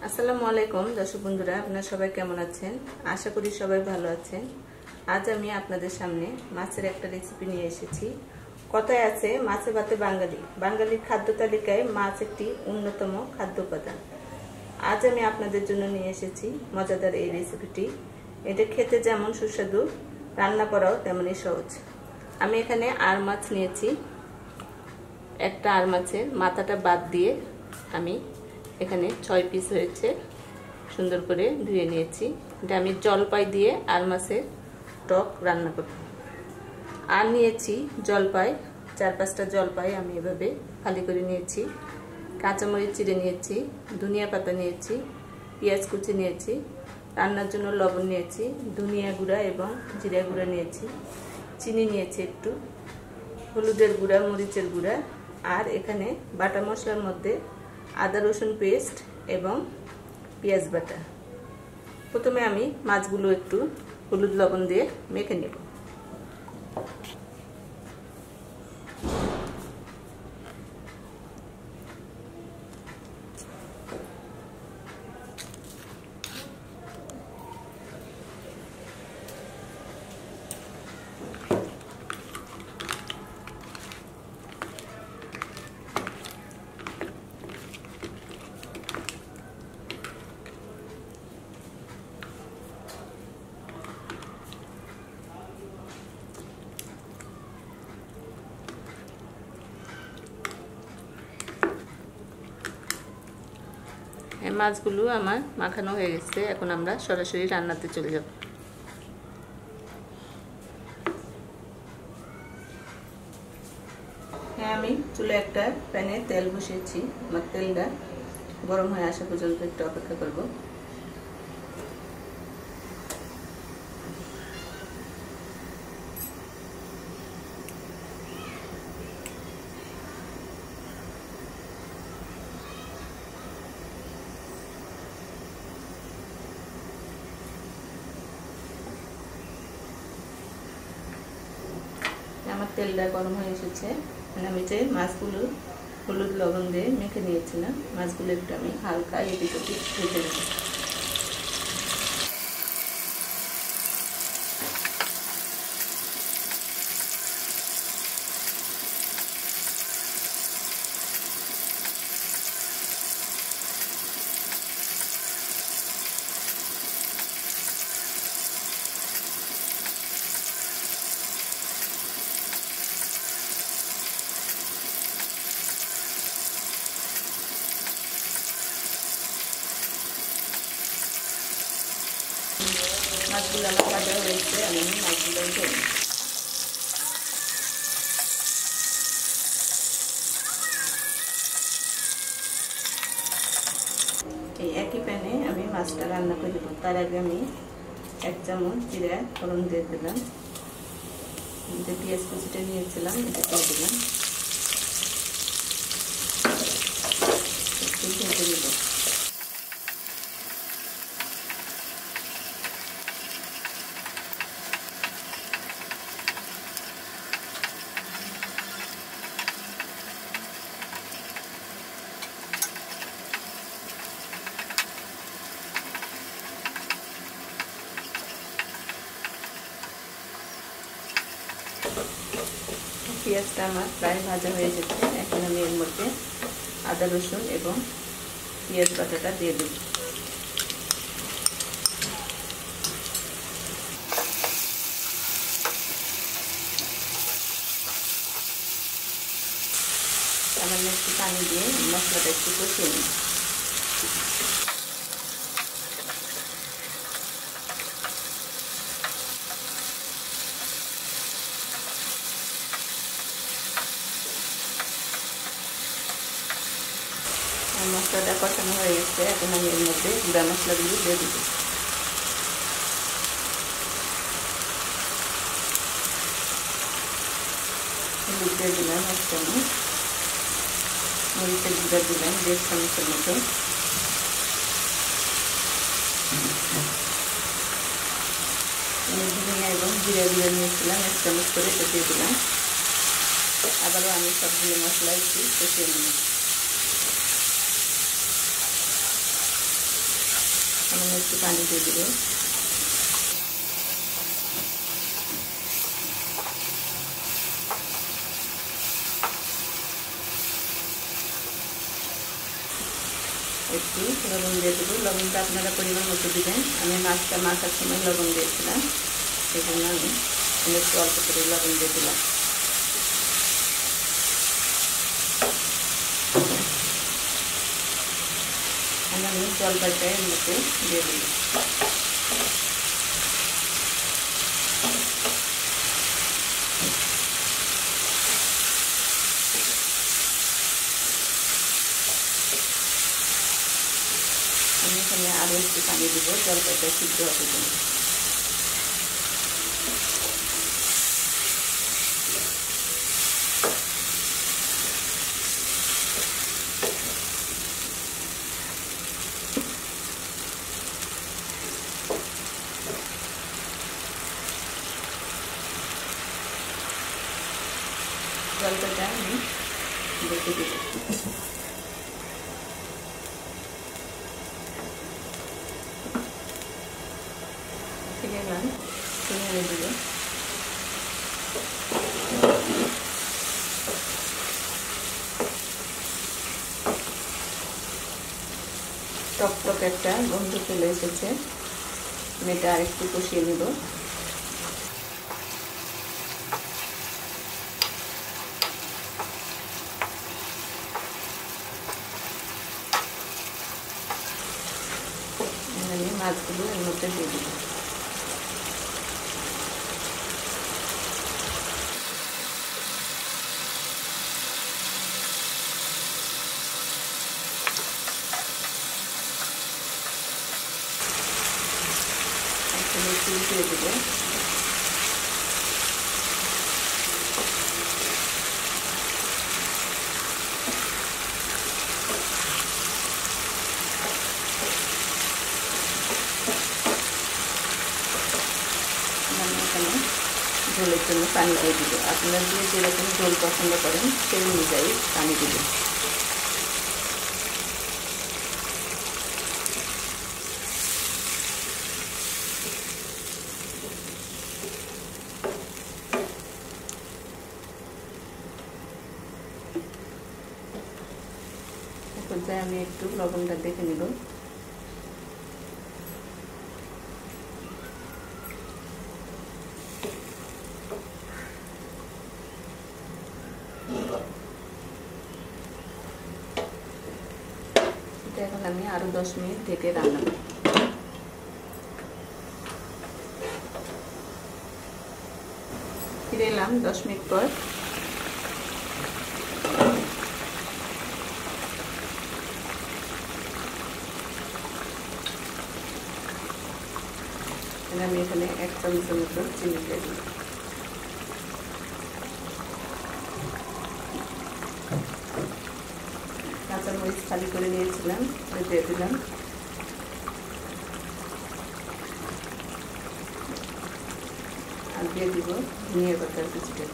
আসসালামু আলাইকুম দর্শক বন্ধুরা, আপনারা সবাই কেমন আছেন? আশা করি সবাই ভালো আছেন। আজ আমি আপনাদের সামনে মাছের একটা রেসিপি নিয়ে এসেছি। কথায় আছে মাছে ভাতে বাঙালি, বাঙালির খাদ্য তালিকায় মাছ একটি অন্যতম খাদ্য উপাদান। আজ আমি আপনাদের জন্য নিয়ে এসেছি মজাদার এই রেসিপিটি। এটা খেতে যেমন সুস্বাদু, রান্না করাও তেমনই সহজ। আমি এখানে আর মাছ নিয়েছি। একটা আর মাছের মাথাটা বাদ দিয়ে আমি এখানে 6 পিস হয়েছে, সুন্দর করে ধুয়ে নিয়েছি। এটা আমি জলপাই দিয়ে আর মাছের টক রান্না করব। আর নিয়েছি জলপাই, 4-5টা জলপাই আমি এভাবে খালি করে নিয়েছি। কাঁচামরিচ চিড়ে নিয়েছি, ধনিয়া পাতা নিয়েছি, পেঁয়াজ কুচি নিয়েছি, রান্নার জন্য লবণ নিয়েছি, ধনিয়া গুঁড়া এবং জিরা গুঁড়া নিয়েছি, চিনি নিয়েছি একটু, হলুদের গুঁড়া, মরিচের গুঁড়া, আর এখানে বাটা মশলার মধ্যে আদা রসুন পেস্ট এবং পেঁয়াজ বাটা। প্রথমে আমি মাছগুলো একটু হলুদ লবণ দিয়ে মেখে নেব। মাছগুলো আমার মাখানো হয়ে গেছে, এখন আমরা সরাসরি রান্নাতে চলে যাব। হ্যাঁ, আমি চুলে একটা প্যানে তেল বসিয়েছি। আমার তেলটা গরম হয়ে আসা পর্যন্ত একটু অপেক্ষা করব। আমার তেলটা গরম হয়ে এসেছে। আমি যে মাছগুলো হলুদ লবণ দিয়ে মেখে নিয়েছিলাম, মাছগুলো একটু আমি হালকা এদিক ওদিক ভেজে নেব। মাছগুলো আমার ভাজা হয়েছে, আমি মাছগুলো ঢেলে এই একই প্যানে আমি মাছটা রান্না করে দেবো। তার আগে আমি 1 চামচ জিরা ফোড়ন দিয়ে দিলাম, যে পেঁয়াজ কুচিটা নিয়েছিলাম এটা দিয়ে দিলাম, একটু ভেজে নেব। পেঁয়াজটা আমার প্রায় ভাজা হয়ে গেছে। এখন আমি এর মধ্যে আদা রসুন এবং পেঁয়াজ বাটাটা দিয়ে দেব। সামান্য একটু পানি দিয়ে মশলাটা একটু কষিয়ে নিই। মশলাটা কষানো হয়ে গেছে, এখন আমি এর মধ্যে গুঁড়া মশলাগুলো দিয়ে দেব। হলুদ দিয়ে দিলাম 1 চামচ, মরিচের গুঁড়া দিলাম 1.5 চামচের মতো, ধনিয়া এবং জিরা গুঁড়া নিয়েছিলাম 1 চামচ করে, এটা দিয়ে দিলাম। আবারও আমি সবগুলো মশলা একটু কষিয়ে নিই। সামান্য একটু পানি দিয়ে দিব। একটু লবণ দিয়ে দেবো। লবণটা আপনারা পরিমাণ মতো দিবেন। আমি মাছটা মাখার সময় লবণ দিয়েছিলাম, সেই জন্য আমি একটু অল্প করে লবণ দিয়ে দিলাম। আমি জলপাইটা এর মধ্যে দিয়ে দিই। আমি এখানে আরও একটু পানি দিব জলপাইটা সিদ্ধ হওয়ার জন্য। জলপাইটা আমি দেখে দিব। ফিরে এলাম, ফিরে দিব। টকটক একটা গন্ধ চলে এসেছে। এটা আর একটু কষিয়ে নেব। আমি মাছগুলো এর মধ্যে দিয়ে দিব। দিয়ে দেবো। ঝোলের জন্য পানি দিয়ে দিব। আপনারা যেরকম ঝোল পছন্দ করেন সেই অনুযায়ী পানি দিবেন। আমি একটু লবণটা দেখে নিব। এখন আমি আরো 10 মিনিট ঢেকে রান্না করব। ফিরে এলাম 10 মিনিট পর। আমি এখানে 1 চামচের মতো চিনি দিয়ে দিই। কাঁচামরিচ খালি করে নিয়েছিলাম, দিয়ে দিলাম। আর দিয়ে দিব ধনিয়া পাতার কুচিটা।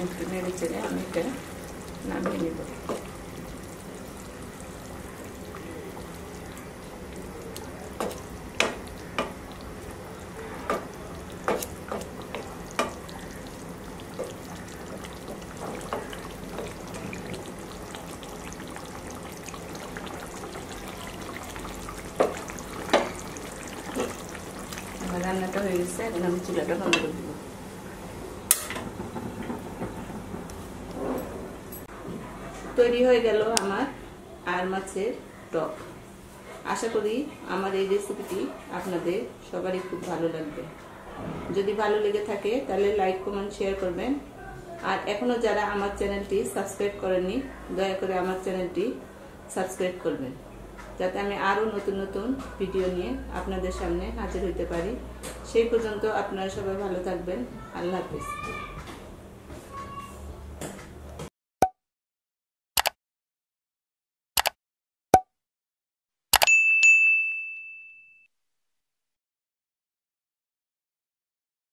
একটু নেড়ে চেড়ে আমি এটা নামিয়ে নেব। আমার রান্নাটা হয়ে গেছে, এখন আমি চুলাটা বন্ধ করে দেব। তৈরি হয়ে গেল আমার আর মাছের টক। আশা করি আমার এই রেসিপিটি আপনাদের সবারই খুব ভালো লাগবে। যদি ভালো লেগে থাকে তাহলে লাইক কমেন্ট শেয়ার করবেন। আর এখনো যারা আমার চ্যানেলটি সাবস্ক্রাইব করেননি দয়া করে আমার চ্যানেলটি সাবস্ক্রাইব করবেন, যাতে আমি আরও নতুন নতুন ভিডিও নিয়ে আপনাদের সামনে হাজির হতে পারি। সেই পর্যন্ত আপনারা সবাই ভালো থাকবেন। আল্লাহ হাফেজ।